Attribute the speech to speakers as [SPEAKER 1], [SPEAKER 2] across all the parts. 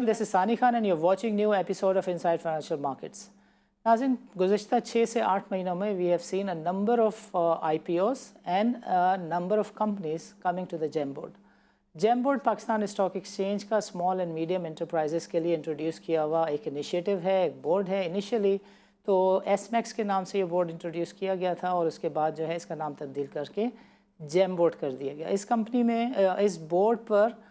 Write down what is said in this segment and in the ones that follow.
[SPEAKER 1] Welcome, this is Sani Khan and you are watching new episode of inside financial markets. नाज़रीन, गुज़श्ता 6 से 8 महीनों में we have seen a number of IPOs and number of companies coming to the GEM board. GEM board Pakistan stock exchange का small and medium enterprises के लिए introduce किया हुआ एक इनिशिएटिव है, एक बोर्ड है। इनिशियली तो SMAX के नाम से ये बोर्ड इंट्रोड्यूस किया गया था और उसके बाद जो है इसका नाम तब्दील करके जेम बोर्ड कर दिया गया। इस कंपनी में इस बोर्ड पर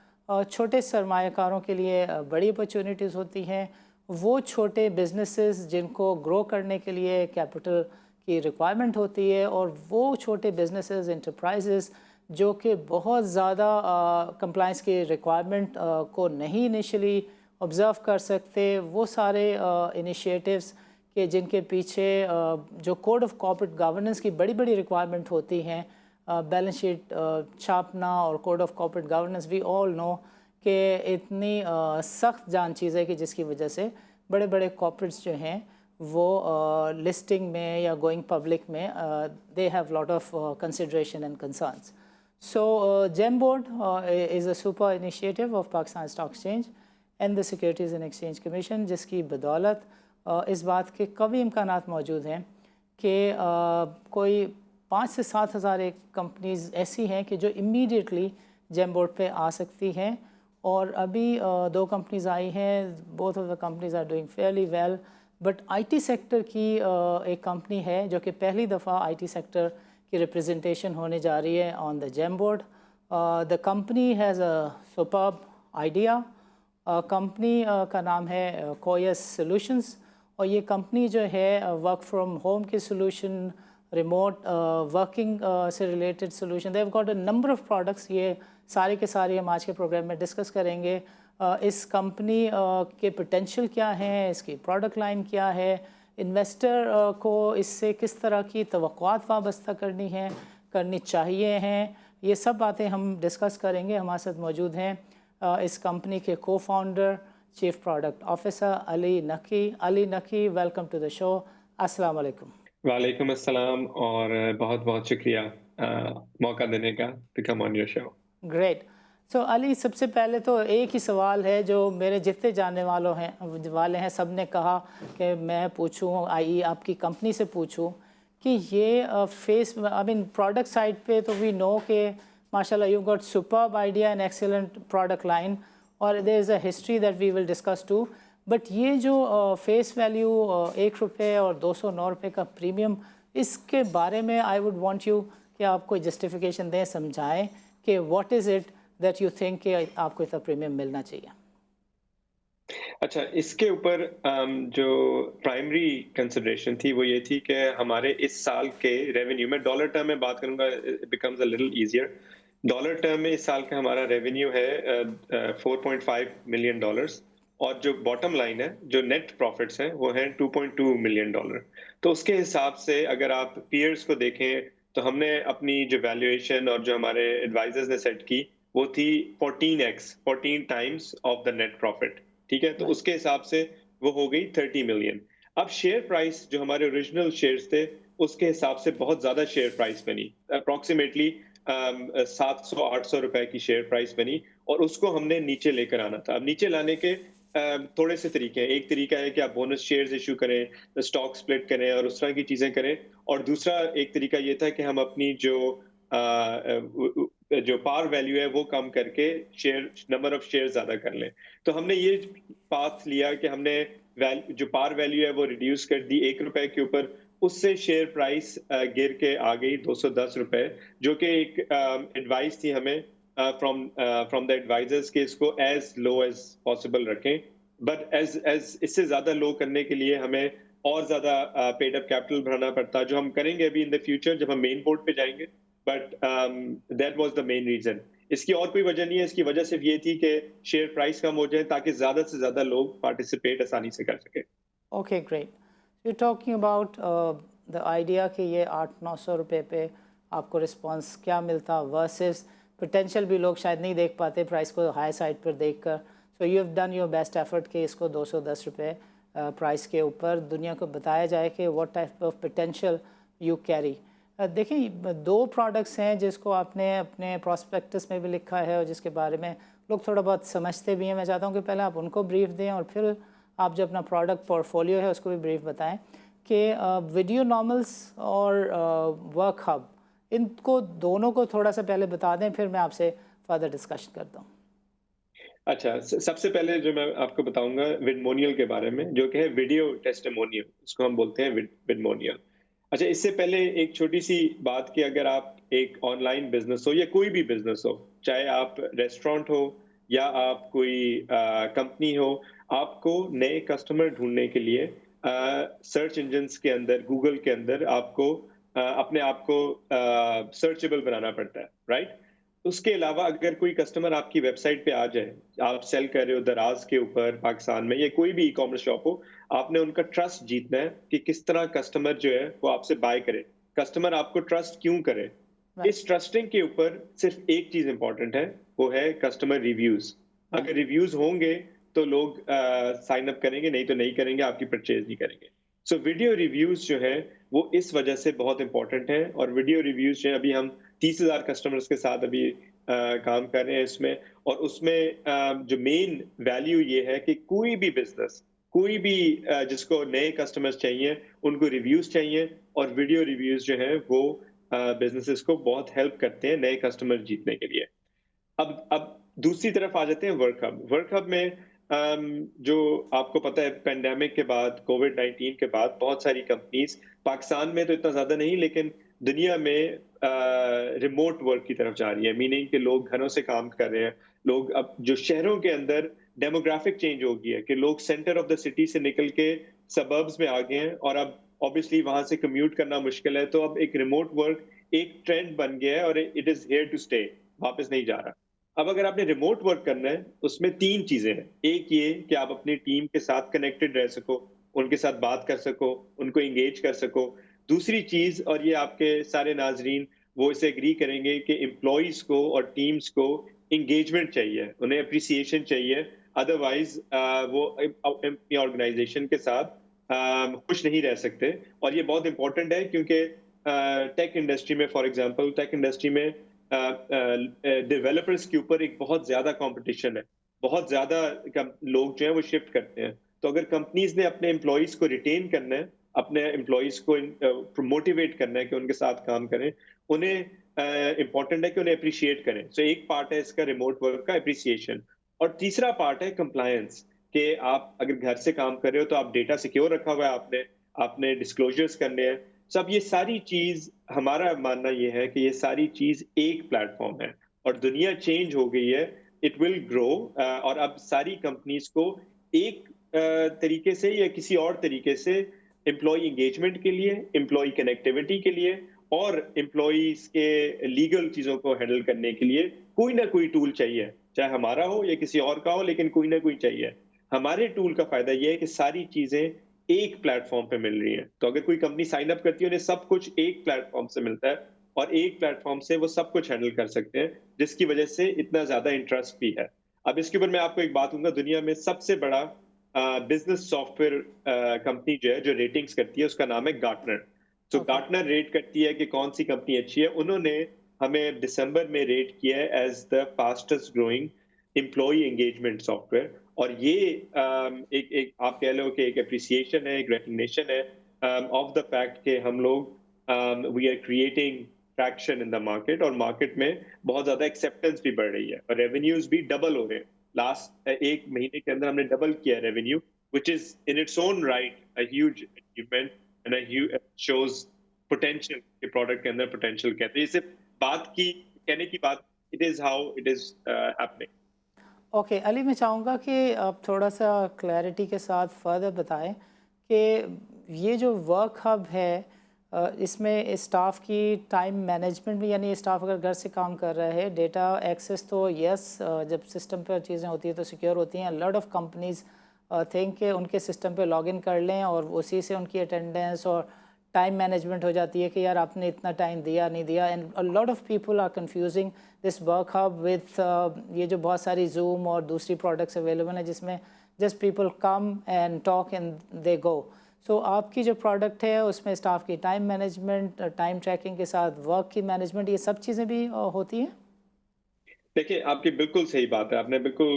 [SPEAKER 1] छोटे सरमायाकारों के लिए बड़ी अपॉर्चुनिटीज़ होती हैं। वो छोटे बिजनेसेस जिनको ग्रो करने के लिए कैपिटल की रिक्वायरमेंट होती है, और वो छोटे बिजनेसेस एंटरप्राइजेस जो कि बहुत ज़्यादा कंप्लाइंस की रिक्वायरमेंट को नहीं इनिशियली ऑब्ज़र्व कर सकते, वो सारे इनिशिएटिव्स के जिनके पीछे जो कोड ऑफ कॉर्पोरेट गवर्नेंस की बड़ी बड़ी रिक्वायरमेंट होती हैं, बैलेंस शीट छापना और code of corporate governance, we all know कि इतनी सख्त जान चीज़ है कि जिसकी वजह से बड़े बड़े कॉर्पोरेट्स जो हैं वो लिस्टिंग में या गोइंग पब्लिक में they have lot of consideration and concerns. So GEM board is a super initiative of Pakistan stock exchange and the securities and exchange commission, जिसकी बदौलत इस बात के कभी इम्कानात मौजूद हैं कि कोई 5 से 7 हज़ार एक कंपनीज़ ऐसी हैं कि जो इमीडिएटली जेम बोर्ड पे आ सकती हैं। और अभी 2 कंपनीज़ आई हैं, both of the companies are doing fairly well. But IT sector की एक कंपनी है जो कि पहली दफ़ा IT सेक्टर की रिप्रेजेंटेशन होने जा रही है on the GEM board. The company has a superb idea. Company का नाम है कोयस सॉल्यूशंस, और ये कंपनी जो है वर्क फ्रॉम होम के सॉल्यूशन, रिमोट वर्किंग से related solution, they have got a number of products. ये सारे के सारे हम आज के प्रोग्राम में डिस्कस करेंगे। इस कंपनी के पोटेंशियल क्या हैं, इसकी प्रोडक्ट लाइन क्या है, इन्वेस्टर को इससे किस तरह की तवक्कुआत वाबस्ता करनी चाहिए हैं, ये सब बातें हम डिस्कस करेंगे। हमारे साथ मौजूद हैं इस कंपनी के को founder, chief product officer Ali नकी। अली नकी, वेलकम टू द शो। अस्सलाम वालेकुम।
[SPEAKER 2] वालेकुम अस्सलाम, और बहुत बहुत शुक्रिया मौका देने का to come on your show.
[SPEAKER 1] Great. So Ali, सबसे पहले तो एक ही सवाल है जो मेरे जितने जानने वाले हैं सब ने कहा कि मैं पूछूं, आई आपकी कंपनी से पूछूं कि ये face I mean product side पे तो वी नो कि माशाल्लाह you got superb idea and excellent product line, और there is a history that we will discuss too. But ये जो फेस वैल्यू ₹1 और ₹209 का प्रीमियम, इसके बारे में आई वुड वांट यू कि आप कोई जस्टिफिकेशन दें, समझाएं कि what is it that you think कि आपको इतना प्रीमियम मिलना चाहिए।
[SPEAKER 2] अच्छा, इसके ऊपर जो प्राइमरी कंसिडरेशन थी वो ये थी कि हमारे इस साल के रेवेन्यू में, डॉलर टर्म में बात करूंगा, it becomes a little easier. Dollar term में इस साल का हमारा रेवेन्यू है $4.5 मिलियन, और जो बॉटम लाइन है, जो नेट प्रॉफिट्स हैं, वो हैं $2.2 मिलियन। तो उसके हिसाब से अगर आप पीयर्स को देखें तो हमने अपनी जो वैल्यूएशन और जो हमारे एडवाइजर्स ने सेट की वो थी 14 times of the net profit. ठीक है, तो
[SPEAKER 1] राइट।
[SPEAKER 2] उसके हिसाब से वो हो गई 30 मिलियन। अब शेयर प्राइस जो हमारे ओरिजिनल शेयर्स थे उसके हिसाब से बहुत ज्यादा शेयर प्राइस बनी, अप्रोक्सीमेटली 700-800 रुपए की शेयर प्राइस बनी, और उसको हमने नीचे लेकर आना था। अब नीचे लाने के थोड़े से तरीके हैं। एक तरीका है कि आप बोनस शेयर्स इशू करें, स्टॉक स्प्लिट करें और उस तरह की चीजें करें, और दूसरा एक तरीका ये था कि हम अपनी जो पार वैल्यू है वो कम करके शेयर नंबर ऑफ शेयर ज्यादा कर लें। तो हमने ये पाथ लिया कि हमने जो पार वैल्यू है वो रिड्यूस कर दी ₹1 के ऊपर, उससे शेयर प्राइस गिर के आ गई ₹210, जो कि एक एडवाइस थी हमें फ्रॉम द एडवाइजर्स कि इसको एज लो एज पॉसिबल रखें। बट एज एज इससे ज्यादा लो करने के लिए हमें और ज्यादा पेड अप कैपिटल भरना पड़ता, जो हम करेंगे अभी इन द फ्यूचर जब हम मेन बोर्ड पे जाएंगे। But that was the main reason. इसकी और कोई वजह नहीं है, इसकी वजह सिर्फ ये थी कि शेयर प्राइस कम हो जाए ताकि ज्यादा से ज्यादा लोग पार्टिसिपेट आसानी से कर सके।
[SPEAKER 1] Okay, great. You talking about the idea कि ये 800-900 रुपये पे आपको रिस्पांस क्या मिलता वर्सेस पोटेंशियल भी लोग शायद नहीं देख पाते प्राइस को हाई साइड पर देखकर। So you have done your best effort कि इसको 210 रुपये प्राइस के ऊपर दुनिया को बताया जाए कि what type of potential you carry. देखिए, 2 प्रोडक्ट्स हैं जिसको आपने अपने प्रॉस्पेक्टस में भी लिखा है और जिसके बारे में लोग थोड़ा बहुत समझते भी हैं। मैं चाहता हूँ कि पहले आप उनको ब्रीफ दें और फिर आप जो अपना प्रोडक्ट पोर्टफोलियो है उसको भी ब्रीफ बताएं कि वीडियो नॉर्मल्स और वर्क हब, इनको दोनों को थोड़ा सा पहले बता दें, फिर मैं आपसे फर्दर डिस्कशन करता हूँ।
[SPEAKER 2] अच्छा, सबसे पहले जो मैं आपको बताऊँगा विडमोनियल के बारे में, जो कि है वीडियो टेस्टिमोनियल, उसको हम बोलते हैं विडमोनियल। अच्छा, इससे पहले एक छोटी-सी बात कि अगर आप एक ऑनलाइन बिज़नेस हो या कोई भी बिज़नेस हो, चाहे आप रेस्टोरेंट हो या आप कोई कंपनी हो, आपको नए कस्टमर ढूँढने के लिए सर्च इंजिन्स के अंदर, गूगल के अंदर आपको अपने आप को सर्चेबल बनाना पड़ता है, राइट? उसके अलावा अगर कोई कस्टमर आपकी वेबसाइट पे आ जाए, आप सेल कर रहे हो दराज़ के ऊपर पाकिस्तान में या कोई भी ई-कॉमर्स शॉप हो, आपने उनका ट्रस्ट जीतना है कि किस तरह कस्टमर जो है वो आपसे बाय करे। कस्टमर आपको ट्रस्ट क्यों करे?
[SPEAKER 1] राइट,
[SPEAKER 2] इस ट्रस्टिंग के ऊपर सिर्फ़ एक चीज़ इम्पोर्टेंट है, वो है कस्टमर रिव्यूज़।
[SPEAKER 1] राइट,
[SPEAKER 2] अगर रिव्यूज़ होंगे तो लोग साइन अप करेंगे, नहीं तो नहीं करेंगे, आपकी परचेज़ नहीं करेंगे। सो वीडियो रिव्यूज़ जो है, वो इस वजह से बहुत इम्पोर्टेंट है और वीडियो रिव्यूज़ जो है अभी हम 30,000 कस्टमर्स के साथ अभी काम कर रहे हैं इसमें और उसमें जो मेन वैल्यू ये है कि कोई भी बिज़नेस, कोई भी जिसको नए कस्टमर्स चाहिए, उनको रिव्यूज़ चाहिए और वीडियो रिव्यूज़ जो हैं वो बिज़नेसेस को बहुत हेल्प करते हैं नए कस्टमर जीतने के लिए। अब दूसरी तरफ आ जाते हैं वर्क हब। वर्क हब में जो आपको पता है पैंडेमिक के बाद, कोविड-19 के बाद बहुत सारी कंपनीज़ पाकिस्तान में तो इतना ज़्यादा नहीं लेकिन दुनिया में रिमोट वर्क की तरफ जा रही है। मीनिंग कि लोग घरों से काम कर रहे हैं। लोग अब जो शहरों के अंदर डेमोग्राफिक चेंज हो गई है कि लोग सेंटर ऑफ द सिटी से निकल के सबर्ब्स में आ गए हैं और अब ऑब्वियसली वहाँ से कम्यूट करना मुश्किल है। तो अब एक रिमोट वर्क एक ट्रेंड बन गया है और it is here to stay, वापस नहीं जा रहा। अब अगर आपने रिमोट वर्क करना है, उसमें 3 चीज़ें हैं। एक ये कि आप अपनी टीम के साथ कनेक्टेड रह सको, उनके साथ बात कर सको, उनको एंगेज कर सको। दूसरी चीज़ और ये आपके सारे नाज़रीन वो इसे एग्री करेंगे कि एम्प्लॉइज़ को और टीम्स को एंगेजमेंट चाहिए, उन्हें एप्रिसिएशन चाहिए। अदरवाइज़ वो अपनी ऑर्गनाइज़ेशन के साथ खुश नहीं रह सकते और ये बहुत इम्पोर्टेंट है क्योंकि टेक इंडस्ट्री में फॉर एग्ज़ाम्पल टेक इंडस्ट्री में डेवलपर्स के ऊपर एक बहुत ज़्यादा कॉम्पिटिशन है। बहुत ज़्यादा लोग जो हैं वो शिफ्ट करते हैं। तो अगर कंपनीज़ ने अपने एम्प्लॉइज़ को रिटेन करना है, अपने एम्प्लॉइज़ को मोटिवेट करना है कि उनके साथ काम करें, उन्हें इम्पोर्टेंट है कि उन्हें एप्रिशिएट करें। सो एक पार्ट है इसका रिमोट वर्क का एप्रिसिएशन और तीसरा पार्ट है कंप्लायंस कि आप अगर घर से काम कर रहे हो तो आप डेटा सिक्योर रखा हुआ है आपने, आपने डिस्क्लोजर्स करने हैं। सो अब ये सारी चीज़ हमारा मानना ये है कि ये सारी चीज़ एक प्लेटफ़ॉर्म है और दुनिया चेंज हो गई है, इट विल ग्रो और अब सारी कंपनीज़ को एक तरीके से या किसी और तरीके से एम्प्लॉयी एंगेजमेंट के लिए, एम्प्लॉयी कनेक्टिविटी के लिए और एम्प्लॉइज़ के लीगल चीज़ों को हैंडल करने के लिए कोई ना कोई टूल चाहिए। चाहे हमारा हो या किसी और का हो लेकिन कोई ना कोई चाहिए। हमारे टूल का फ़ायदा ये है कि सारी चीज़ें एक प्लेटफ़ॉर्म पे मिल रही हैं। तो अगर कोई कंपनी साइन अप करती है, उन्हें सब कुछ एक प्लेटफ़ॉर्म से मिलता है और एक प्लेटफ़ॉर्म से वो सब कुछ हैंडल कर सकते हैं, जिसकी वजह से इतना ज़्यादा इंटरेस्ट भी है। अब इसके ऊपर मैं आपको एक बात कहूँगा, दुनिया में सबसे बड़ा बिज़नेस सॉफ्टवेयर कंपनी जो है, जो रेटिंग्स करती है, उसका नाम है गार्टनर। तो
[SPEAKER 1] ओके,
[SPEAKER 2] गार्टनर रेट करती है कि कौन-सी कंपनी अच्छी है। उन्होंने हमें दिसंबर में रेट किया है as the fastest growing employee engagement software और ये एक एक आप कह लो कि एक एप्रिसिएशन है, एक रिकॉग्निशन है ऑफ द फैक्ट कि हम लोग we are creating traction in the market और मार्केट में बहुत ज़्यादा एक्सेप्टेंस भी बढ़ रही है और रेवेन्यूज़ भी डबल हो रहे हैं। लास्ट 1 महीने के अंदर हमने डबल किया है revenue, which is in its own right a huge achievement and shows potential के प्रोडक्ट के अंदर पोटेंशियल कहते हैं। ये सिर्फ बात की कहने की बात, it is how it is happening.
[SPEAKER 1] Okay. Ali, मैं चाहूँगा कि आप थोड़ा सा क्लैरिटी के साथ फर्दर बताएं कि ये जो वर्क हब है, इसमें स्टाफ की टाइम मैनेजमेंट भी, यानी स्टाफ अगर घर से काम कर रहा है, डेटा एक्सेस तो यस, जब सिस्टम पर चीज़ें होती हैं तो सिक्योर होती हैं। लॉट ऑफ कंपनीज थिंक कि उनके सिस्टम पे लॉगिन कर लें और उसी से उनकी अटेंडेंस और टाइम मैनेजमेंट हो जाती है कि यार आपने इतना टाइम दिया नहीं दिया। And a lot of people are confusing this Work Hub with ये जो बहुत सारी जूम और दूसरी प्रोडक्ट्स अवेलेबल हैं जिसमें just people come and talk and they go. So आपकी जो प्रोडक्ट है उसमें स्टाफ की टाइम मैनेजमेंट, टाइम ट्रैकिंग के साथ वर्क की मैनेजमेंट, ये सब चीज़ें भी होती हैं?
[SPEAKER 2] देखिए, आपकी बिल्कुल सही बात है। आपने बिल्कुल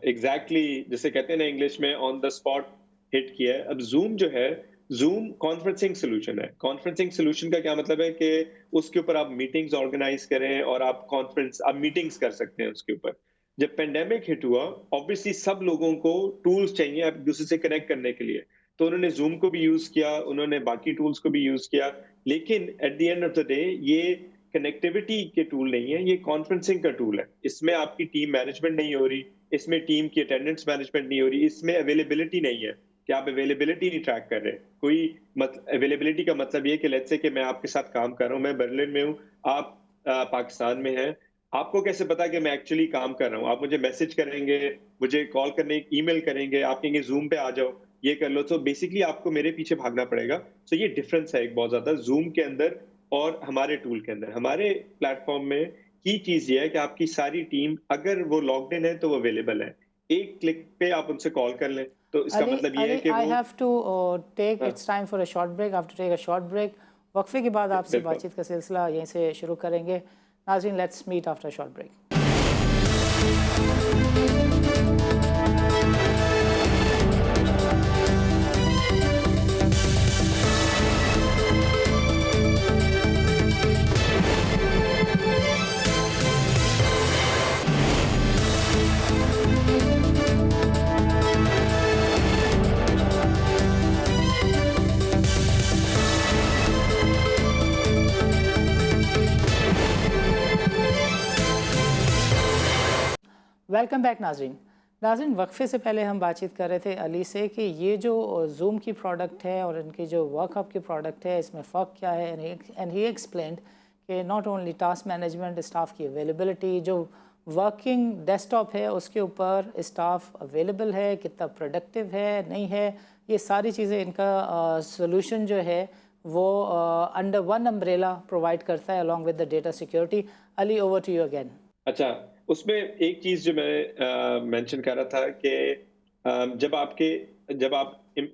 [SPEAKER 2] एग्ज़ैक्टली जिसे कहते हैं ना इंग्लिश में ऑन द स्पॉट हिट किया है। अब ज़ूम जो है, ज़ूम कॉन्फ्रेंसिंग सॉल्यूशन है। कॉन्फ्रेंसिंग सॉल्यूशन का क्या मतलब है कि उसके ऊपर आप मीटिंग्स ऑर्गेनाइज़ करें और आप मीटिंग्स कर सकते हैं उसके ऊपर। जब पैंडेमिक हिट हुआ, ऑब्वियसली सब लोगों को टूल्स चाहिए एक दूसरे से कनेक्ट करने के लिए। तो उन्होंने ज़ूम को भी यूज़ किया, उन्होंने बाकी टूल्स को भी यूज़ किया। लेकिन at the end of the day ये कनेक्टिविटी के टूल नहीं है, ये कॉन्फ्रेंसिंग का टूल है। इसमें आपकी टीम मैनेजमेंट नहीं हो रही, इसमें टीम की अटेंडेंस मैनेजमेंट नहीं हो रही, इसमें अवेलेबिलिटी नहीं है कि आप अवेलेबिलिटी नहीं ट्रैक कर रहे। कोई अवेलेबिलिटी का मतलब ये है कि लेट्स से कि मैं आपके साथ काम कर रहा हूँ, मैं बर्लिन में हूँ, आप पाकिस्तान में हैं। आपको कैसे पता कि मैं एक्चुअली काम कर रहा हूँ? आप मुझे मैसेज करेंगे, मुझे कॉल करने ईमेल करेंगे, आप कहेंगे ज़ूम पे आ जाओ, ये कर लो। तो बेसिकली आपको मेरे पीछे भागना पड़ेगा। सो ये डिफरेंस है एक बहुत ज़्यादा ज़ूम के अंदर और हमारे टूल के अंदर। हमारे प्लेटफ़ॉर्म में की चीज़ ये है कि आपकी सारी टीम अगर वो लॉग्ड इन है तो वो अवेलेबल है। एक क्लिक पे आप उनसे कॉल कर लें, तो इसका मतलब ये है
[SPEAKER 1] Ali,
[SPEAKER 2] कि
[SPEAKER 1] I
[SPEAKER 2] वो
[SPEAKER 1] have to take
[SPEAKER 2] हाँ,
[SPEAKER 1] it's time for a short break. I have to take a short break. वक्फे के बाद आपसे
[SPEAKER 2] बिल्कुल।
[SPEAKER 1] बातचीत का सिलसिला यहीं से शुरू करेंगे। नाज़रीन, let's meet after short break. Welcome back नाज़रीन। नाज़रीन, वक्फे से पहले हम बातचीत कर रहे थे अली से कि ये जो ज़ूम की प्रोडक्ट है और इनकी जो वर्कअप की प्रोडक्ट है, इसमें फ़र्क क्या है। एंड ही एक्सप्लेंड कि not only task management, staff की अवेलेबिलिटी, जो वर्किंग डेस्कटॉप है उसके ऊपर स्टाफ अवेलेबल है, कितना प्रोडक्टिव है नहीं है, ये सारी चीज़ें इनका सोल्यूशन जो है वो अंडर वन अम्ब्रेला प्रोवाइड करता है along with the data security. Ali, over to you again.
[SPEAKER 2] अच्छा, उसमें एक चीज़ जो मैं मेंशन कर रहा था कि जब आप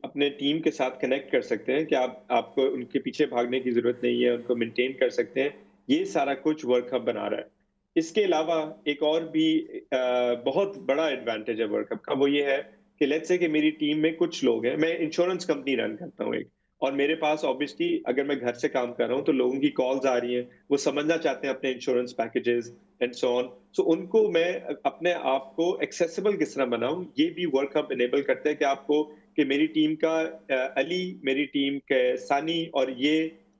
[SPEAKER 2] अपने टीम के साथ कनेक्ट कर सकते हैं कि आपको उनके पीछे भागने की ज़रूरत नहीं है, उनको मेंटेन कर सकते हैं, ये सारा कुछ वर्क हब बना रहा है। इसके अलावा एक और भी बहुत बड़ा एडवांटेज है वर्क हब का, वो ये है कि लेट्स से कि मेरी टीम में कुछ लोग हैं, मैं इंश्योरेंस कंपनी रन करता हूँ एक, और मेरे पास ऑब्वियसली अगर मैं घर से काम कर रहा हूँ, तो लोगों की कॉल्स आ रही हैं, वो समझना चाहते हैं अपने insurance packages and so on. So उनको मैं अपने आप को एक्सेसिबल किस तरह बनाऊं, ये भी वर्क हब इनेबल करता है कि आपको कि मेरी टीम का अली, मेरी टीम के सानी और ये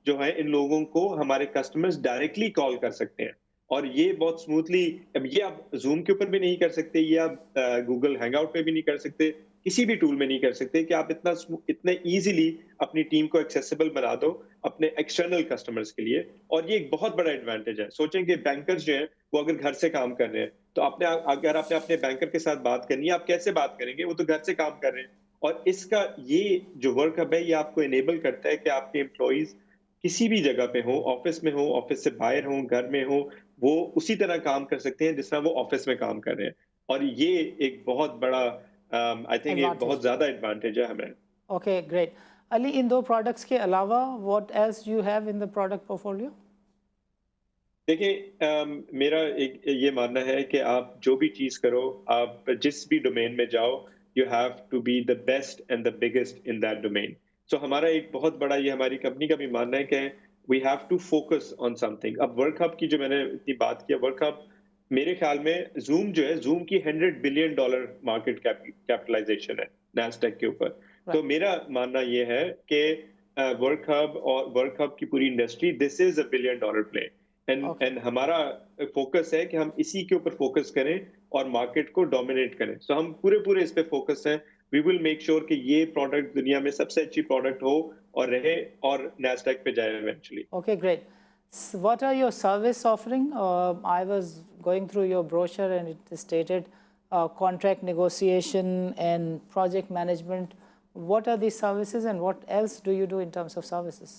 [SPEAKER 2] जो है इन लोगों को हमारे कस्टमर्स डायरेक्टली कॉल कर सकते हैं और ये बहुत स्मूथली। अब ये आप जूम के ऊपर भी नहीं कर सकते, ये आप गूगल हैंगआउट पे भी नहीं कर सकते, किसी भी टूल में नहीं कर सकते कि आप इतने इजीली अपनी टीम को एक्सेसिबल बना दो अपने एक्सटर्नल कस्टमर्स के लिए। और ये एक बहुत बड़ा एडवांटेज है। सोचें कि बैंकर्स जो हैं वो अगर घर से काम कर रहे हैं, तो अगर आपने अपने बैंकर के साथ बात करनी है, आप कैसे बात करेंगे? वो तो घर से काम कर रहे हैं। और इसका ये जो वर्क हब है, ये आपको इनेबल करता है कि आपके एम्प्लॉइज किसी भी जगह पे हो, ऑफिस में हो, ऑफिस से बाहर हो, घर में हो, वो उसी तरह काम कर सकते हैं जिस तरह वो ऑफिस में काम कर रहे हैं। और ये एक बहुत बड़ा आई थिंक ये
[SPEAKER 1] एडवांटेज।
[SPEAKER 2] बहुत ज़्यादा एडवांटेज है हमें।
[SPEAKER 1] Okay, great. अली, इन दो प्रोडक्ट्स के अलावा what else you have in the product portfolio?
[SPEAKER 2] देखिए मेरा एक ये मानना है कि आप जो भी चीज़ करो, आप जिस भी डोमेन में जाओ, you have to be the best and the biggest in that domain. So हमारा एक बहुत बड़ा ये हमारी कंपनी का भी मानना है कि we have to focus on something. अब वर्क हब की जो मैंने इतनी बात की, वर्क हब मेरे ख्याल में ज़ूम जो है, ज़ूम की $100 बिलियन मार्केट कैपिटलाइजेशन है नैस्डैक के ऊपर। तो
[SPEAKER 1] राइट।
[SPEAKER 2] मेरा मानना ये है कि वर्क हब और वर्क हब की पूरी industry, this is a $1 billion play.
[SPEAKER 1] Okay,
[SPEAKER 2] and हमारा फोकस है कि हम इसी के ऊपर फोकस करें और मार्केट को डोमिनेट करें। सो हम पूरे इस पे फोकस हैं। वी विल मेक श्योर कि ये प्रोडक्ट दुनिया में सबसे अच्छी प्रोडक्ट हो और रहे और नैस्डैक पे जाए eventually.
[SPEAKER 1] okay, great. What are your service offering? I was going through your brochure and it stated contract negotiation and project management. What are these services and what else do you do in terms of services?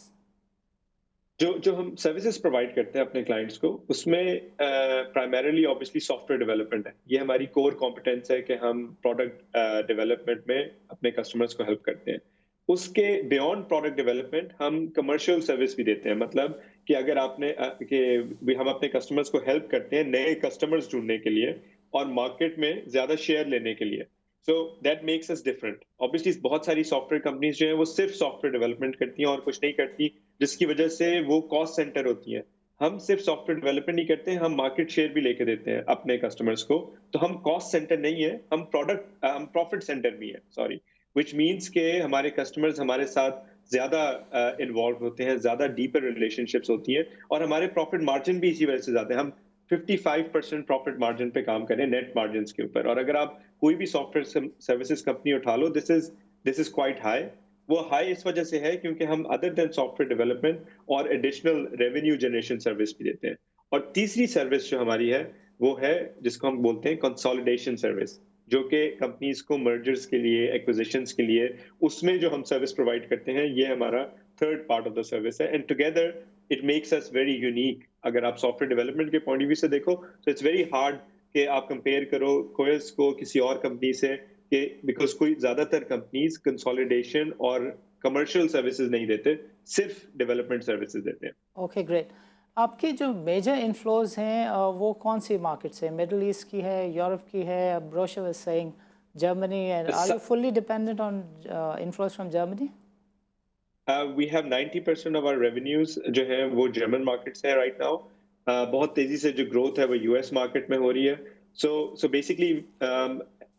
[SPEAKER 2] जो जो हम services provide करते हैं अपने clients को, उसमें primarily obviously software development है। ये हमारी कोर कॉम्पिटेंस है कि हम प्रोडक्ट डेवलपमेंट में अपने कस्टमर्स को हेल्प करते हैं। उसके बियॉन्ड प्रोडक्ट डेवलपमेंट हम कमर्शियल सर्विस भी देते हैं। मतलब कि अगर आपने हम अपने कस्टमर्स को हेल्प करते हैं नए कस्टमर्स ढूंढने के लिए और मार्केट में ज्यादा शेयर लेने के लिए। So that makes us different. Obviously बहुत सारी सॉफ्टवेयर कंपनीज जो है वो सिर्फ सॉफ्टवेयर डेवलपमेंट करती हैं और कुछ नहीं करती, जिसकी वजह से वो कॉस्ट सेंटर होती हैं। हम सिर्फ सॉफ्टवेयर डेवलपमेंट नहीं करते हैं, हम मार्केट शेयर भी लेके देते हैं अपने कस्टमर्स को। तो हम कॉस्ट सेंटर नहीं है, हम प्रॉफिट सेंटर भी है, सॉरी। व्हिच मीन्स के हमारे कस्टमर्स हमारे साथ ज्यादा इन्वॉल्व होते हैं, ज्यादा डीपर रिलेशनशिप्स होती हैं और हमारे प्रॉफिट मार्जिन भी इसी वजह से ज्यादा है। हम 55% प्रॉफिट मार्जिन पे काम करें नेट मार्जिन के ऊपर। और अगर आप कोई भी सॉफ्टवेयर सर्विसेज कंपनी उठा लो, दिस इज क्वाइट हाई। वो हाई इस वजह से है क्योंकि हम अदर देन सॉफ्टवेयर डेवलपमेंट और एडिशनल रेवेन्यू जनरेशन सर्विस भी देते हैं। और तीसरी सर्विस जो हमारी है वो है जिसको हम बोलते हैं कंसोलिडेशन सर्विस, जो कि कंपनीज को मर्जर्स के लिए, एक्विजिशंस के लिए, उसमें जो हम सर्विस प्रोवाइड करते हैं, ये हमारा third part of the service है। And together it makes us very unique. अगर आप सॉफ्टवेयर डेवलपमेंट के पॉइंट ऑफ व्यू से देखो तो इट्स वेरी हार्ड कि आप कंपेयर करो कोयस को किसी और कंपनी से, कि बिकॉज कोई ज्यादातर कंपनीज कंसोलिडेशन और कमर्शियल सर्विसेज नहीं देते, सिर्फ डेवलपमेंट सर्विसेज देते हैं।
[SPEAKER 1] Okay, great. आपके जो मेजर इन्फ्लोज हैं वो कौन सी मार्केट्स हैं? मिडल ईस्ट की है, यूरोप की है, brochure was saying Germany, and are you fully dependent on inflows from Germany?
[SPEAKER 2] We have 90% of our revenues जो है वो जर्मन मार्केट से है राइट नाउ। बहुत तेजी से जो ग्रोथ है वो यूएस मार्केट में हो रही है। So basically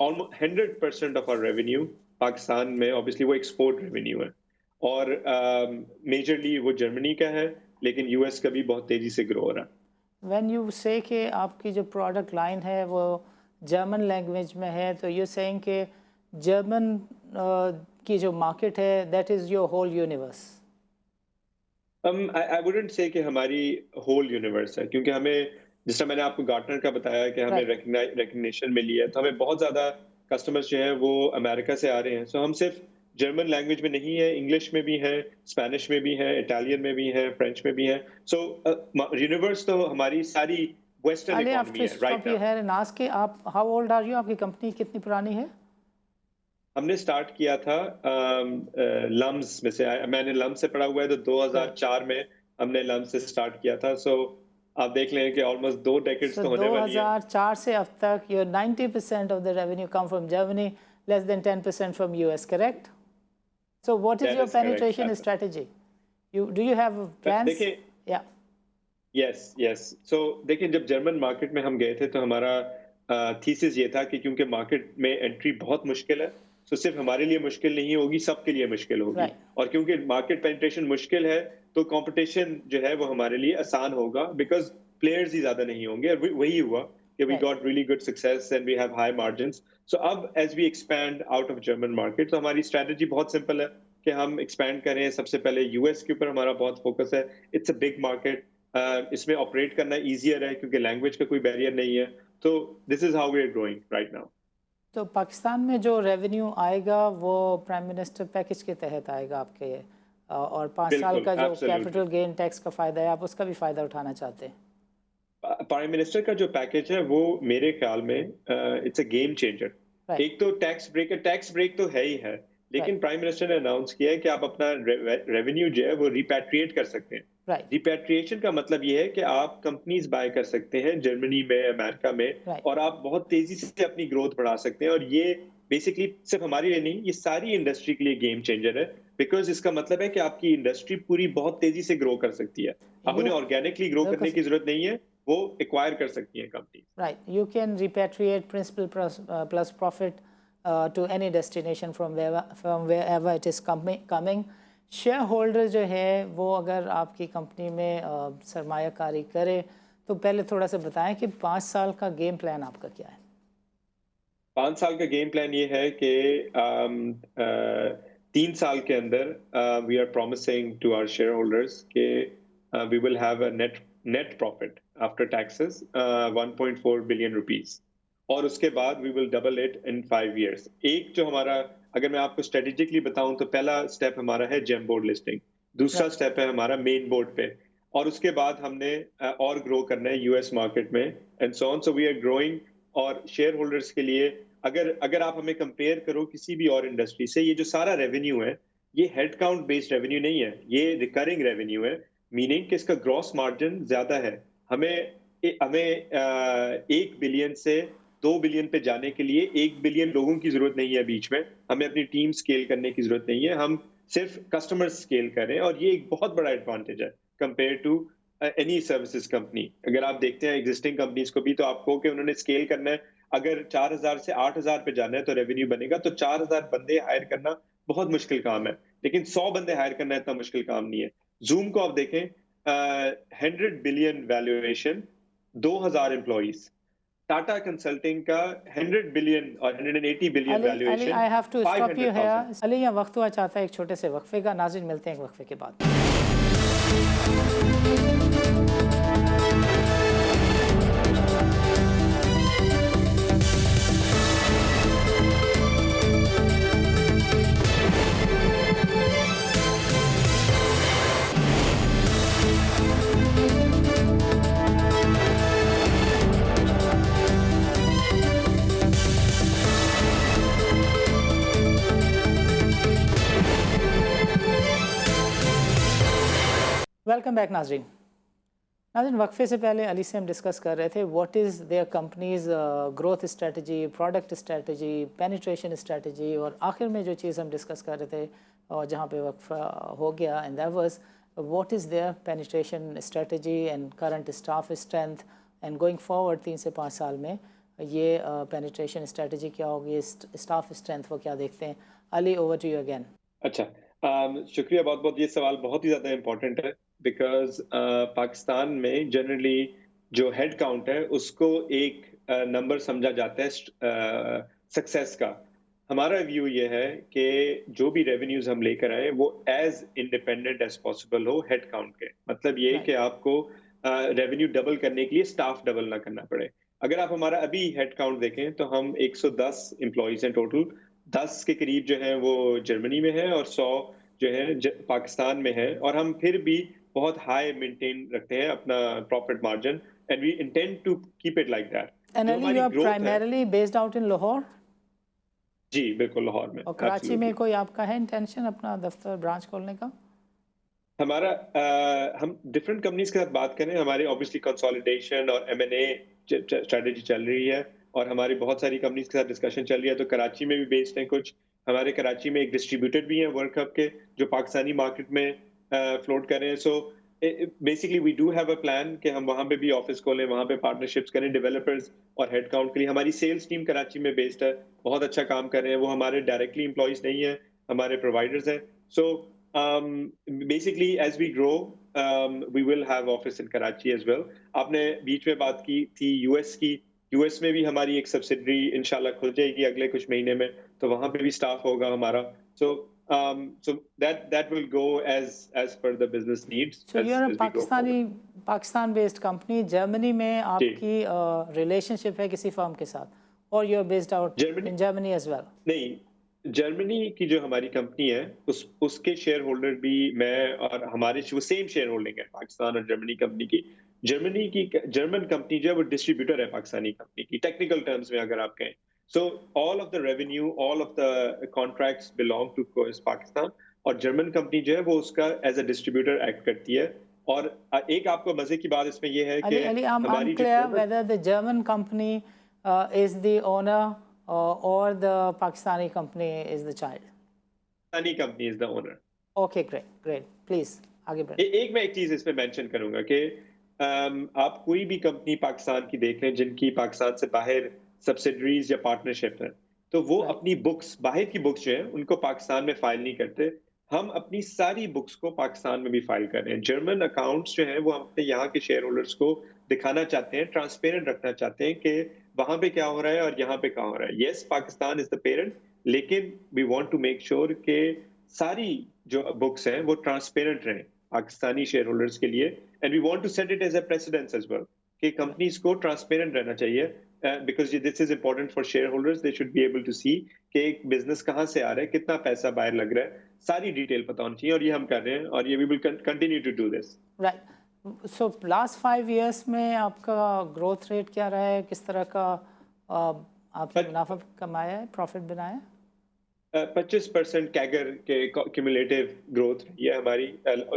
[SPEAKER 2] almost 100% of our revenue Pakistan में ऑब्वियसली वो एक्सपोर्ट रेवेन्यू है और मेजरली वो जर्मनी का है, लेकिन यूएस का भी बहुत तेजी से ग्रो हो रहा है।
[SPEAKER 1] व्हेन यू से कि आपकी जो प्रोडक्ट लाइन है वो जर्मन लैंग्वेज में है, तो यू सेइंग कि जर्मन की जो मार्केट है that is your whole universe?
[SPEAKER 2] I wouldn't say कि हमारी होल यूनिवर्स है, क्योंकि हमें, जिस तरह मैंने आपको गार्टनर का बताया कि हमें
[SPEAKER 1] राइट।
[SPEAKER 2] रिकग्निशन मिली है, तो हमें बहुत ज्यादा कस्टमर्स जो हैं वो अमेरिका से आ रहे हैं। सो हम सिर्फ जर्मन लैंग्वेज में नहीं है, इंग्लिश में भी है, स्पेनिश में भी है, इटालियन में भी है, फ्रेंच में भी है। सो यूनिवर्स तो हमारी सारी western
[SPEAKER 1] Ali, I have
[SPEAKER 2] economy
[SPEAKER 1] to
[SPEAKER 2] है
[SPEAKER 1] stop
[SPEAKER 2] right
[SPEAKER 1] you
[SPEAKER 2] now.
[SPEAKER 1] here and ask कि आप हाउ ओल्ड आर यू? आपकी कंपनी कितनी पुरानी है?
[SPEAKER 2] हमने स्टार्ट किया था लम्स में से। मैंने लम्स से पढ़ा हुआ है, तो
[SPEAKER 1] Great.
[SPEAKER 2] 2004 में हमने लम्स से स्टार्ट किया था। सो आप देख लें कि ऑलमोस्ट 2 डेकेड्स
[SPEAKER 1] So
[SPEAKER 2] तो होने वाली है।
[SPEAKER 1] 2004 से अब तक your 90% of the revenue come from Germany, less than 10% from US, correct? So what is
[SPEAKER 2] that
[SPEAKER 1] your
[SPEAKER 2] is correct.
[SPEAKER 1] penetration strategy? Do you have plans?
[SPEAKER 2] देखिए,
[SPEAKER 1] Yeah,
[SPEAKER 2] यस यस। सो देखिए, जब जर्मन मार्केट में हम गए थे तो हमारा थीसिस ये था कि क्योंकि मार्केट में एंट्री बहुत मुश्किल है, तो सिर्फ हमारे लिए मुश्किल नहीं होगी, सबके लिए मुश्किल होगी।
[SPEAKER 1] right,
[SPEAKER 2] और क्योंकि मार्केट पेनिट्रेशन मुश्किल है, तो कंपटीशन जो है वो हमारे लिए आसान होगा, बिकॉज प्लेयर्स ही ज्यादा नहीं होंगे। और वही हुआ कि we
[SPEAKER 1] right.
[SPEAKER 2] Got really good success and we have high margins. So अब as we expand out of German market, तो हमारी स्ट्रेटजी बहुत सिंपल है कि हम एक्सपैंड करें। सबसे पहले यूएस के ऊपर हमारा बहुत फोकस है। इट्स अ बिग मार्केट, इसमें ऑपरेट करना ईजियर है क्योंकि लैंग्वेज का कोई बैरियर नहीं है। तो this is how we are growing right now.
[SPEAKER 1] तो पाकिस्तान में जो रेवेन्यू आएगा वो प्राइम मिनिस्टर पैकेज के तहत आएगा आपके, और 5 साल
[SPEAKER 2] बिल्कुल,
[SPEAKER 1] का जो
[SPEAKER 2] एब्सोल्युटली।
[SPEAKER 1] कैपिटल गेन टैक्स का फ़ायदा है आप उसका भी फ़ायदा उठाना चाहते हैं?
[SPEAKER 2] प्राइम मिनिस्टर का जो पैकेज है वो मेरे ख्याल में it's a game changer.
[SPEAKER 1] Right,
[SPEAKER 2] एक तो टैक्स ब्रेक तो है ही है,
[SPEAKER 1] राइट,
[SPEAKER 2] लेकिन प्राइम मिनिस्टर ने अनाउंस किया है कि आप अपना रेवेन्यू जो है वो रिपैट्रिएट कर सकते हैं।
[SPEAKER 1] राइट,
[SPEAKER 2] रिपैट्रिएशन का मतलब ये है कि आप कंपनीज बाय कर सकते हैं जर्मनी में, अमेरिका में,
[SPEAKER 1] राइट।
[SPEAKER 2] और आप बहुत तेजी से अपनी ग्रोथ बढ़ा सकते हैं। और ये बेसिकली सिर्फ हमारे लिए नहीं, ये सारी इंडस्ट्री के लिए गेम चेंजर है, बिकॉज इसका मतलब है कि आपकी इंडस्ट्री पूरी बहुत तेजी से ग्रो कर सकती है। आप
[SPEAKER 1] यू
[SPEAKER 2] उन्हें ऑर्गेनिकली ग्रो
[SPEAKER 1] बिल्कुल
[SPEAKER 2] करने की जरूरत नहीं है, वो एक्वायर कर सकती हैं company.
[SPEAKER 1] right. You can repatriate principal plus profit to any destination from wherever it is coming. Share holder जो है वो अगर आपकी कंपनी में सरमायाकारी करे तो पहले थोड़ा सा बताएं कि 5 साल का गेम प्लान आपका क्या है?
[SPEAKER 2] 5 साल का गेम प्लान ये है कि 3 साल के अंदर we are promising to our share holders के we will have a net profit after taxes 1.4 billion rupees. और उसके बाद we will double it in 5 years। एक जो हमारा, अगर मैं आपको स्ट्रेटेजिकली बताऊं, तो पहला स्टेप हमारा है जेम बोर्ड लिस्टिंग, दूसरा
[SPEAKER 1] राइट,
[SPEAKER 2] स्टेप है हमारा मेन बोर्ड पे, और उसके बाद हमने और ग्रो करना है यूएस मार्केट में, and so on. So we are growing. और शेयर होल्डर्स के लिए, अगर अगर आप हमें कंपेयर करो किसी भी और इंडस्ट्री से, ये जो सारा रेवेन्यू है ये हेड काउंट बेस्ड रेवेन्यू नहीं है, ये रिकरिंग रेवेन्यू है, मीनिंग कि इसका ग्रॉस मार्जिन ज्यादा है। हमें 1 बिलियन से 2 बिलियन पे जाने के लिए 1 बिलियन लोगों की जरूरत नहीं है बीच में, हमें अपनी टीम स्केल करने की जरूरत नहीं है, हम सिर्फ कस्टमर स्केल कर रहे हैं और ये एक बहुत बड़ा एडवांटेज है compare to any services company. अगर आप देखते हैं एग्जिस्टिंग कंपनीज को भी, तो आपको कि उन्होंने स्केल करना है, अगर 4000 से 8000 पे जाना है तो रेवेन्यू बनेगा, तो 4000 बंदे हायर करना बहुत मुश्किल काम है, लेकिन 100 बंदे हायर करना इतना मुश्किल काम नहीं है। जूम को आप देखें, 100 billion valuation, 2000 employees. Tata consulting का 100 बिलियन और 180 billion
[SPEAKER 1] Ali,
[SPEAKER 2] valuation,
[SPEAKER 1] I have to stop you
[SPEAKER 2] 500,000।
[SPEAKER 1] Here. Ali, यहाँ वक्त हुआ चाहता है एक छोटे से वक्फे का। नाज़रीन, मिलते हैं एक वक्फे के बाद। वेलकम बैक नाज़रीन। नाज़रीन, वक्फे से पहले अली से हम डिस्कस कर रहे थे what is their companies growth strategy, product strategy, penetration strategy, और आखिर में जो चीज़ हम डिस्कस कर रहे थे और जहाँ पे वक्फा हो गया, and that was what is their penetration strategy and current staff strength, and going forward 3 से 5 साल में ये पेनिट्रेशन स्ट्रेटजी क्या होगी, स्टाफ स्ट्रेंथ वो क्या देखते हैं। Ali, over to you again.
[SPEAKER 2] अच्छा, शुक्रिया बहुत बहुत। ये सवाल बहुत ही ज़्यादा इम्पोर्टेंट है, बिकॉज पाकिस्तान में जनरली जो हेड काउंट है उसको एक नंबर समझा जाता है सक्सेस का। हमारा व्यू ये है कि जो भी रेवेन्यूज हम लेकर आए वो एज इंडिपेंडेंट एज पॉसिबल हो हेड काउंट के। मतलब ये कि आपको रेवेन्यू डबल करने के लिए स्टाफ डबल ना करना पड़े। अगर आप हमारा अभी हेड काउंट देखें तो हम 110 एम्प्लॉइज हैं टोटल। 10 के करीब जो है वो जर्मनी में है और 100 जो है पाकिस्तान में है, और हम फिर भी बहुत हाई मेंटेन रखते हैं अपना profit margin, and we intend to keep it like that.
[SPEAKER 1] And Ali, you are primarily based out in Lahore?
[SPEAKER 2] जी बिल्कुल, लाहौर में।
[SPEAKER 1] और कराची में कोई आपका है इंटेंशन अपना दफ्तर ब्रांच खोलने का?
[SPEAKER 2] हमारा हम डिफरेंट कंपनीज के साथ बात करें, हमारे ऑब्वियसली कंसोलिडेशन और M&A स्ट्रेटजी चल रही है, और हमारी बहुत सारी कंपनीज के साथ डिस्कशन चल रही है। तो कराची में भी बेस्ड हैं कुछ, हमारे कराची में एक डिस्ट्रीब्यूटर भी हैं वर्क हब के जो पाकिस्तानी मार्केट में फ्लोट कर रहे हैं। So basically we do have a plan कि हम वहाँ पे भी ऑफिस खोलें, वहाँ पे पार्टनरशिप्स करें डेवलपर्स और हेड काउंट के लिए। हमारी सेल्स टीम कराची में बेस्ड है, बहुत अच्छा काम कर रहे हैं। वो हमारे डायरेक्टली एम्प्लॉइज नहीं है, हमारे प्रोवाइडर्स हैं। सो basically as we grow, we will have office in Karachi as well. आपने बीच में बात की थी यूएस की, यूएस में भी हमारी एक सब्सिडरी इंशाल्लाह खुल जाएगी अगले कुछ महीने में, तो वहां पे भी स्टाफ होगा हमारा। So that will go as per the business needs.
[SPEAKER 1] So you're a
[SPEAKER 2] as we go forward.
[SPEAKER 1] Pakistan based company. Germany में आपकी रिलेशनशिप है किसी फर्म के साथ, और you're based out in Germany as well?
[SPEAKER 2] नहीं, जर्मनी की जो हमारी कंपनी है उसके शेयर होल्डर भी मैं और हमारे वो सेम शेयर होल्डिंग है पाकिस्तान और जर्मनी कंपनी की। जर्मन कंपनी जो है वो डिस्ट्रीब्यूटर है पाकिस्तानी कंपनी की, टेक्निकल टर्म्स में अगर आप कहें। So all of the revenue, all of the contracts belong to Pakistan, और जर्मन कंपनी जो है वो उसका एज अ डिस्ट्रीब्यूटर एक्ट करती है। और एक आपको मजे की बात इसमें ये है कि
[SPEAKER 1] हमारी whether the German company is the owner or the Pakistani company is the child?
[SPEAKER 2] Pakistani company is the owner.
[SPEAKER 1] Okay, great. Please, आगे बढ़ें।
[SPEAKER 2] मैं एक चीज इसमें मेंशन करूंगा कि आप कोई भी कंपनी पाकिस्तान की देख लें जिनकी पाकिस्तान से बाहर सब्सिडरीज या पार्टनरशिप है, तो वो अपनी बुक्स, बाहर की बुक्स जो है उनको पाकिस्तान में फाइल नहीं करते। हम अपनी सारी बुक्स को पाकिस्तान में भी फाइल कर रहे हैं। जर्मन अकाउंट्स जो है वो हम अपने यहाँ के शेयर होल्डर्स को दिखाना चाहते हैं, ट्रांसपेरेंट रखना चाहते हैं कि वहां पे क्या हो रहा है और यहाँ पे क्या हो रहा है। Yes, Pakistan is the parent, लेकिन we want to make sure कि सारी जो बुक्स हैं वो ट्रांसपेरेंट रहें पाकिस्तानी शेयर होल्डर्स के लिए, and we want to set it as a precedence as well कि कंपनीज को ट्रांसपेरेंट रहना चाहिए, because this is important for share holders. They should be able to see कि एक बिजनेस कहाँ से आ रहा है, कितना पैसा बाहर लग रहा है, सारी डिटेल पता होनी चाहिए, और ये हम कर रहे हैं, और ये we will continue to do this.
[SPEAKER 1] Right. So last 5 years में आपका ग्रोथ रेट क्या रहा है, किस तरह का आपने मुनाफा कमाया है, प्रॉफिट बनाया है?
[SPEAKER 2] 25% कैगर के क्यूमुलेटिव ग्रोथ ये हमारी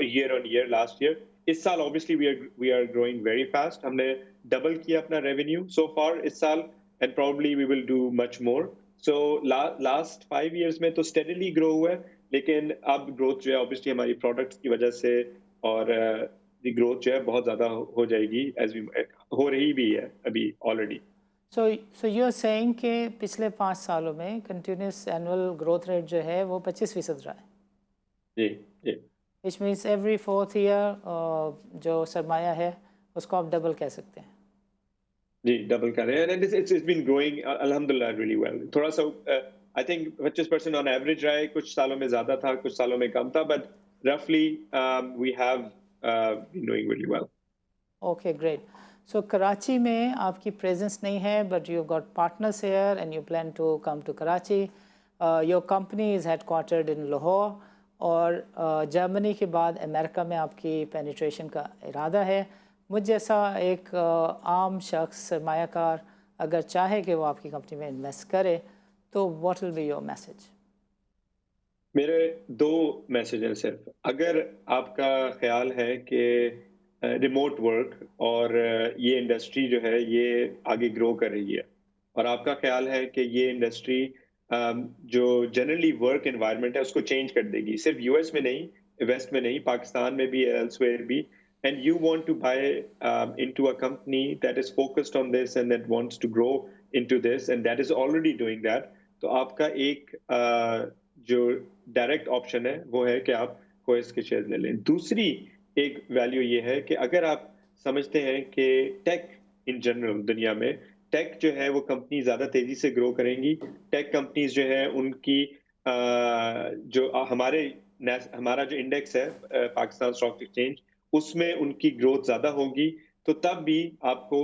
[SPEAKER 2] year on year last year. इस साल obviously we are growing very fast. हमने डबल किया अपना रेवेन्यू सो फार इस साल, and probably we will do much more. So last 5 years में तो स्टेडीली ग्रो हुआ है, लेकिन अब ग्रोथ जो है ऑब्वियसली हमारी प्रोडक्ट्स की वजह से और दी ग्रोथ जो है बहुत ज़्यादा हो जाएगी, एज वी हो रही भी है अभी already.
[SPEAKER 1] So you are saying कि पिछले 5 सालों में कंटिन्यूस एनुअल ग्रोथ रेट जो है वो 25% रहा है,
[SPEAKER 2] जी जी
[SPEAKER 1] which means every 4th year जो सरमाया है उसको आप डबल कह सकते हैं।
[SPEAKER 2] जी, डबल कर रहे हैं, एंड इट्स बीन ग्रोइंग अल्हम्दुलिल्लाह रियली वेल। थोड़ा सा आई थिंक 25% ऑन एवरेज रहा है, कुछ सालों में ज़्यादा था, कुछ सालों में कम था, बट रफली we have been doing really well.
[SPEAKER 1] Okay, great. So Karachi में आपकी प्रेजेंस नहीं है, but you got partners here and you plan to come to Karachi. Your company is headquartered in Lahore, और जर्मनी के बाद अमेरिका में आपकी पेनिट्रेशन का इरादा है। मुझ जैसा एक आम शख्स सरमायाकार अगर चाहे कि वो आपकी कंपनी में इन्वेस्ट करे, तो what will be your message?
[SPEAKER 2] मेरे 2 मैसेज हैं सिर्फ। अगर आपका ख्याल है कि रिमोट वर्क और ये इंडस्ट्री जो है ये आगे ग्रो कर रही है, और आपका ख्याल है कि ये इंडस्ट्री जो जनरली वर्क एनवायरनमेंट है उसको चेंज कर देगी, सिर्फ यूएस में नहीं, वेस्ट में नहीं, पाकिस्तान में भी, एल्सवेयर भी, and you want to buy into a company that is focused on this and that wants to grow into this and that is already doing that, तो आपका एक जो डायरेक्ट ऑप्शन है वो है कि आप कोएस के शेयर ले लें। दूसरी एक वैल्यू ये है कि अगर आप समझते हैं कि टेक इन जनरल दुनिया में टेक जो है वो कंपनी ज़्यादा तेज़ी से ग्रो करेंगी, टेक कंपनीज जो है उनकी जो हमारा जो इंडेक्स है पाकिस्तान स्टॉक एक्सचेंज, उसमें उनकी ग्रोथ ज़्यादा होगी, तो तब भी आपको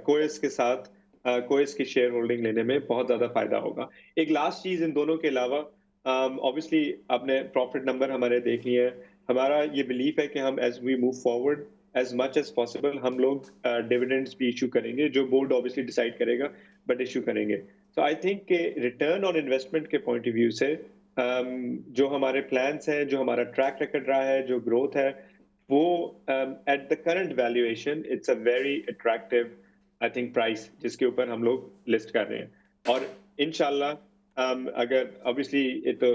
[SPEAKER 2] कोएस के साथ कोएस की शेयर होल्डिंग लेने में बहुत ज़्यादा फ़ायदा होगा। एक लास्ट चीज़ इन दोनों के अलावा, ऑब्वियसली आपने प्रॉफिट नंबर हमारे देख लिए हैं। हमारा ये बिलीफ है कि हम as we move forward as much as possible हम लोग डिविडेंड्स भी इश्यू करेंगे, जो बोर्ड ऑब्वियसली डिसाइड करेगा, बट इश्यू करेंगे। सो आई थिंक कि रिटर्न ऑन इन्वेस्टमेंट के पॉइंट ऑफ व्यू से जो हमारे प्लान्स हैं, जो हमारा ट्रैक रिकॉर्ड रहा है, जो ग्रोथ है, वो at the current valuation it's a very attractive I think price जिसके ऊपर हम लोग लिस्ट कर रहे हैं। और इंशाल्लाह अगर ऑब्वियसली ये तो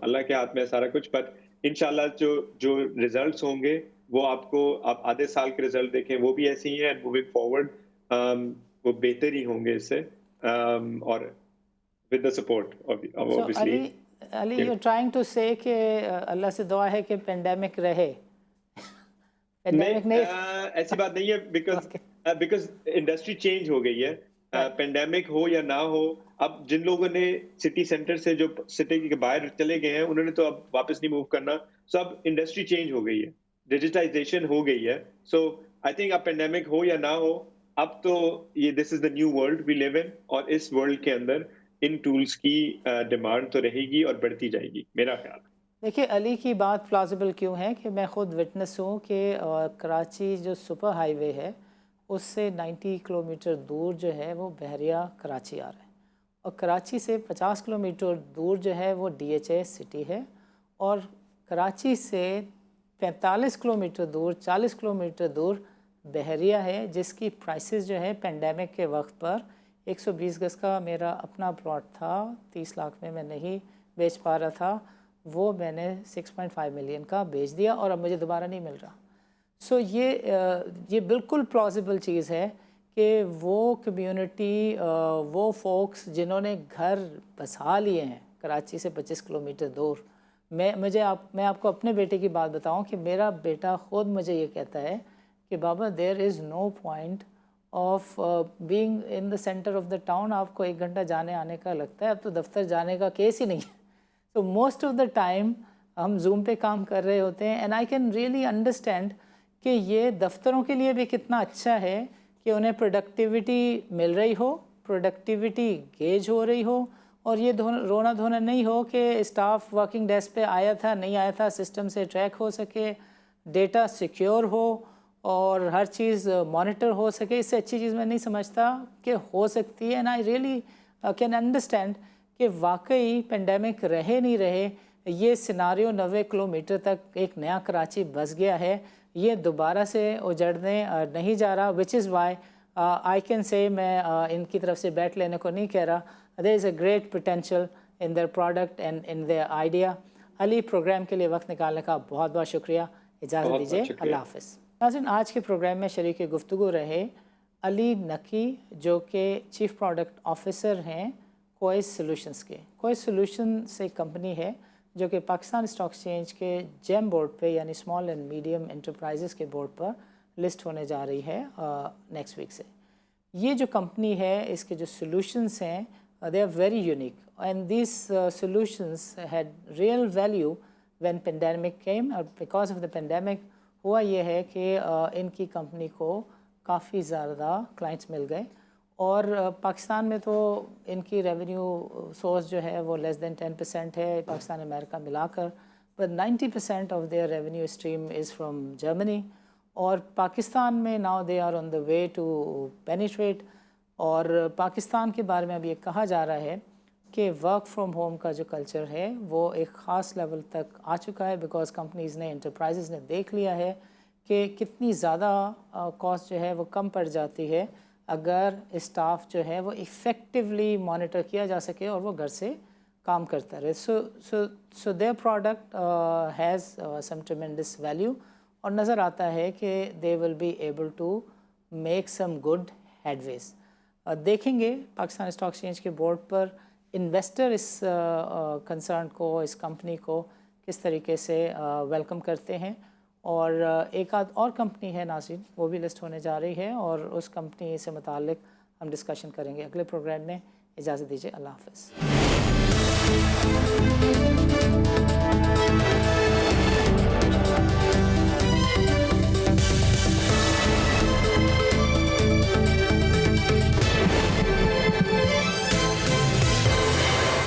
[SPEAKER 2] अल्लाह के हाथ में है सारा कुछ, बट इंशाल्लाह जो रिजल्ट्स होंगे वो आपको, आप आधे साल के रिजल्ट देखें वो भी ऐसे ही हैं, एंड मूविंग फॉरवर्ड वो बेहतर ही होंगे इससे, और with the support obviously.
[SPEAKER 1] Ali, you trying to say कि अल्लाह से दुआ है कि पेंडेमिक रहे। पेंडेमिक नहीं,
[SPEAKER 2] ऐसी बात नहीं है, बिकॉज इंडस्ट्री चेंज हो गई है। पेंडेमिक हो या ना हो, अब जिन लोगों ने सिटी सेंटर से जो सिटी के बाहर चले गए हैं उन्होंने तो अब वापस नहीं मूव करना, सो अब इंडस्ट्री चेंज हो गई है, डिजिटाइजेशन हो गई है। सो आई थिंक अब पेंडेमिक हो या ना हो, अब तो ये this is the new world we live in, और इस वर्ल्ड के अंदर इन टूल्स की डिमांड तो रहेगी और बढ़ती जाएगी, मेरा ख्याल।
[SPEAKER 1] देखिए अली की बात प्लाजिबल क्यों है कि मैं ख़ुद विटनेस हूँ कि कराची जो सुपर हाईवे है उससे 90 किलोमीटर दूर जो है वो बहरिया कराची आ रहा है, और कराची से 50 किलोमीटर दूर जो है वो DHA सिटी है, और कराची से 45 किलोमीटर दूर, 40 किलोमीटर दूर बहरिया है, जिसकी प्राइसेस जो है पेंडेमिक के वक्त पर 120 गज का मेरा अपना प्लॉट था, 30 लाख में मैं नहीं बेच पा रहा था, वो मैंने 6.5 मिलियन का बेच दिया और अब मुझे दोबारा नहीं मिल रहा। सो ये बिल्कुल प्लॉजिबल चीज़ है कि वो कम्युनिटी, वो फोक्स जिन्होंने घर बसा लिए हैं कराची से 25 किलोमीटर दूर, मैं आपको अपने बेटे की बात बताऊं कि मेरा बेटा ख़ुद मुझे ये कहता है कि बाबा there is no point of being in the centre of the town, आपको 1 घंटा जाने आने का लगता है, अब तो दफ्तर जाने का केस ही नहीं है। तो मोस्ट ऑफ द टाइम हम जूम पे काम कर रहे होते हैं, and I can really understand कि ये दफ्तरों के लिए भी कितना अच्छा है कि उन्हें प्रोडक्टिविटी मिल रही हो, प्रोडक्टिविटी गेज हो रही हो, और ये रोना धोना नहीं हो कि स्टाफ वर्किंग डेस्क पे आया था नहीं आया था, सिस्टम से ट्रैक हो सके, डेटा सिक्योर हो और हर चीज़ मॉनिटर हो सके। इससे अच्छी चीज़ मैं नहीं समझता कि हो सकती है, and I really can understand कि वाकई पेंडेमिक रहे नहीं रहे, ये सिनारियो 90 किलोमीटर तक एक नया कराची बस गया है, ये दोबारा से उजड़ने नहीं जा रहा, which is why I can say, मैं इनकी तरफ से बैट लेने को नहीं कह रहा, there is a great potential in their product and in their idea. Ali, program के लिए वक्त निकालने का बहुत बहुत शुक्रिया। इजाज़त दीजिए, अल्लाह हाफ़िज़। नाज़रीन, आज के प्रोग्राम में शरीक गुफ्तगू रहे अली नकी, जो कि चीफ़ प्रोडक्ट ऑफिसर हैं कोइस सॉल्यूशंस के। कोइस सॉल्यूशंस एक कंपनी है जो कि पाकिस्तान स्टॉक एक्सचेंज के जेम बोर्ड पे, यानी स्मॉल एंड मीडियम एंटरप्राइजेस के बोर्ड पर लिस्ट होने जा रही है नेक्स्ट वीक से। ये जो कंपनी है, इसके जो सॉल्यूशंस हैं, they are very unique, and these solutions had real value when pandemic came, और because of the pandemic हुआ ये है कि इनकी कंपनी को काफ़ी ज़्यादा क्लाइंट्स मिल गए, और पाकिस्तान में तो इनकी रेवेन्यू सोर्स जो है वो लेस दैन 10% है पाकिस्तान अमेरिका मिलाकर, but 90% of their revenue stream is from Germany, और पाकिस्तान में now they are on the way to penetrate. और पाकिस्तान के बारे में अब ये कहा जा रहा है कि वर्क फ्रॉम होम का जो कल्चर है वो एक ख़ास लेवल तक आ चुका है, बिकॉज़ कंपनीज़ ने, एंटरप्राइजेज़ ने देख लिया है कि कितनी ज़्यादा कॉस्ट जो है वो कम पड़ जाती है अगर स्टाफ जो है वो इफ़ेक्टिवली मॉनिटर किया जा सके और वो घर से काम करता रहे। So their product has some tremendous value, और नज़र आता है कि they will be able to make some good headways. देखेंगे पाकिस्तान स्टॉक एक्सचेंज के बोर्ड पर इन्वेस्टर इस कंसर्न को, इस कंपनी को किस तरीके से वेलकम करते हैं। और एक आध और कंपनी है नाज़रीन, वो भी लिस्ट होने जा रही है, और उस कंपनी से मुतालिक हम डिस्कशन करेंगे अगले प्रोग्राम में। इजाज़त दीजिए, अल्लाह हाफ़िज़।